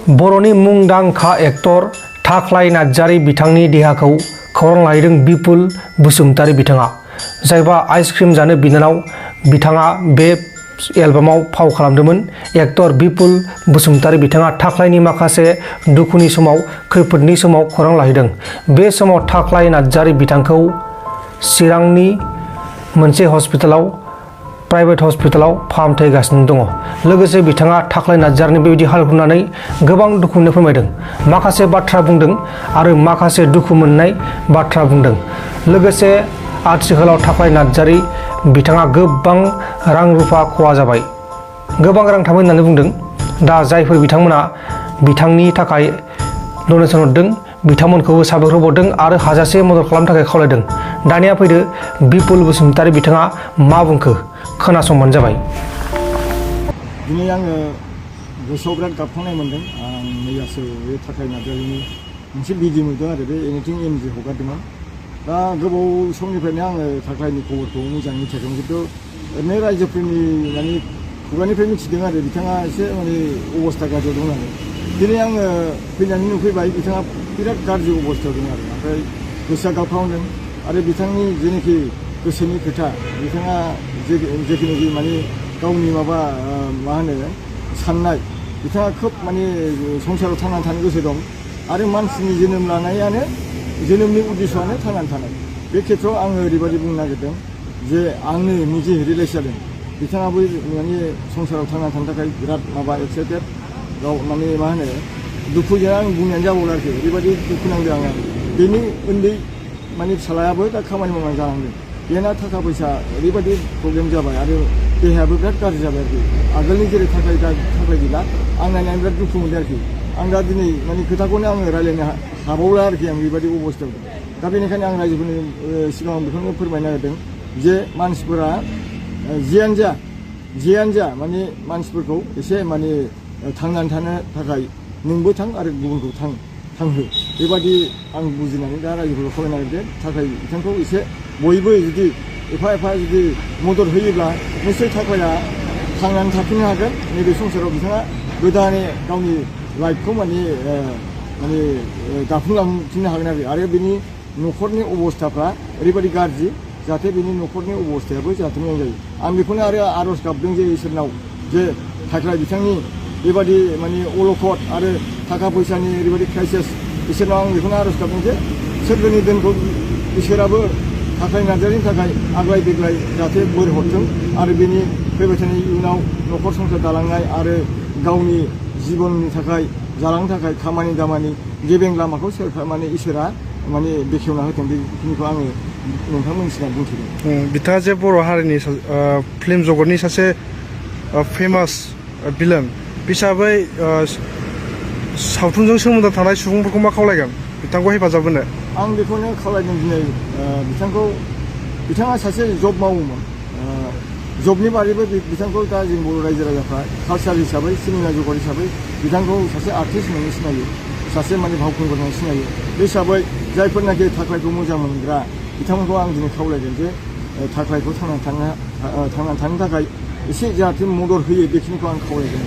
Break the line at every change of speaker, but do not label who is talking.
बर'नि मुंदांखा एक्टर थाख्लाय नार्जारी बिथांनि देहाखौ खौरां लाहैदों बिपुल बसुमतारी बिथाङा। जायबा आइसक्रिम जानो बिनानाव बिथाङा बे एलबामाव फाव खालामदोंमोन। एक्टर बिपुल बसुमतारी बिथाङा थाख्लायनि माखासे दुखुनि समाव खैफोदनि समाव खौरां लाहैदों। बे समाव थाख्लाय नार्जारी बिथांखौ चिरांनि मोनसे हस्पिटालाव प्राइभेट हस्पिटालाव फाहामथाय होगासिनो दङ। लोगोसे बिथाङा थाख्लाय नार्जारीनि बेबायदि हाल नुनानै गोबां दुखु मोननो फोरमायदों। माखासे बाथ्रा बुंदों आरो माखासे दुखु मोननाय बाथ्रा बुंदों। लोगोसे आथिखालाव थाख्लाय नार्जारी बिथाङा गोबां रां रुफा खहा जाबाय, गोबां रां थाबाय होननानै बुंदों। दा जायफोर बिथांमोना बिथांनि थाखाय डनेसन हरदों बिथांमोनखौबो साबायखर बावदों आरो हाजासे मदद खालामनो थाखाय खावलायदों। दानिया फैदो बिपुल बसुमतारी बिथाङा मा बुंखो खोनासंबानो जाबाय।
दिनै आङो गोसोआव बिराद गाबखांनाय मोन्दों। आं मैयासो बे थाख्लाय नार्जारीनि मोनसे भिडिअ नुदों आरो बे एनिथिं एमजि हगारदोंमोन। दा गोबाव समनिफ्रायनो आङो थाख्लायनि खबरखौ मोजाङै मिथियाखैमोन, खिन्थु ओरैनो रायजोफोरनि माने खुगानिफ्राय मिथिदों आरो बिथाङा एसे माने अबस्था गाज्रियाव दं होननानै। दिनै आङो फैनानै नुफैबाय बिथाङा बिराद गाज्रि अबस्थायाव दं आरो ओमफ्राय गोसोआ गाबखांदों आरो बिथांनि जेनाखि गोसोनि खोथा बिथाङा जेखिनाखि माने गावनि मा होनो साननाय, बिथाङा खोब माने संसाराव थांनानै थानो गोसो दं आरो मानसिनि जोनोम लानायानो जोनोमनि उद्देশ্যआनो थांनानै थानाय। बे खेथ्रआव आङो ओरैबायदि बुंनो नागिरदों जे आंनो निजे रियेलाइज जादों बिथाङाबो माने संसाराव थांनानै थानो थाखाय बिराद माबा एक्साइटेड, गाव माने मा होनो दुखुजों आं बुंनायानो जाबावला आरोखि। ओरैबायदि दुखु नांदों आङो। बेनि उन्दै माने फिसालायाबो दा खामानि मावनानै जालांदों। बेना थाखा फैसा ओरैबायदि प्रब्लेम जाबाय आरो देहायाबो बिराद गाज्रि जाबाय आरोखि। आगोलनि जेरै थाख्लाय गैला। आं नायनानै बिराद दुखु मोनदों आरोखि। आं दा दिनै माने खोथाखौनो आङो रायज्लायनो हाबावला आरोखि। आं बेबायदि अबस्थायाव दं। दा बेनिखायनो आं रायजोफोरनि सिगाङाव बेखौनो फोरमायनो नागिरदों जे मानसिफोरा जियानो जा माने मानसिफोरखौ एसे माने थांनानै थानो थाखाय नोंबो थां आरो गुबुनखौ थांहो, बेबायदि आं बुजिनानै दा रायजोफोरखौ खावलायनो नागिरदों। थाखाय बिथांखौ एसे बयबो जुदि एफा जुदि मदद होयोब्ला निश्चय थाख्लाया थांनानै थाफिननो हागोन। नैबे संसाराव बिथाङा गोदानै गावनि लाइफखौ माने दाफुंलांफिननो हागोन आरो बेनि न'खरनि अबस्थाफ्रा ओरैबायदि गाज्रि जाहाथे बेनि न'खरनि अबस्थायाबो जाहाथे मोजां जायो। आं बेखौनो आरो आर'ज गाबदों जे इसोरनाव जे थाख्लाय बिथांनि बेबायदि माने अलखद आरो थाखा फैसानि ओरैबायदि क्राइसिस, इसोरनाव आं बेखौनो आर'ज गाबदों जे सोरगोनि दोनखौ इसोराबो थाख्लाय नार्जारीनि थाखाय आग्लाय देग्लाय जाहाथे बोर हरथों आरो बेनि फैबाय थानाय इयुनाव न'खर संसार दालांनाय आरो गावनि जिबननि थाखाय जालांनो थाखाय खामानि दामानि गेबें लामाखौ माने इसोरा माने बेखेवना होथों। बेखिनिखौ आङो नोंथांमोननि सिगां बुंथिदों।
बिथाङा जे बर' हारिनि फिल्म जगतनि सासे फेमास भिलेन हिसाबै सावथुनजों सोमोन्दो थानाय सुबुंफोरखौ मा खावलायगोन बिथांखौ हेफाजाब होनो? आं
बेखौनो खावलायदों दिनै बिथाङा सासे जब मावोमोन। जबनि बारैबो बिथांखौ दा जों बर' रायजो राजाफ्रा कालचार हिसाबै सिनेमा जगत हिसाबै बिथांखौ सासे आर्टिस्ट होननानै सिनायो, सासे माने फावखुंगुर होननानै सिनायो। बे हिसाबै जायफोरनाखि थाख्लायखौ मोजां मोनग्रा बिथांमोनखौ आं दिनै खावलायदों जे थाख्लायखौ थांनानै थानो थाखाय एसे जाहाथे मदद होयो, बेखिनिखौ आं खावलायदों।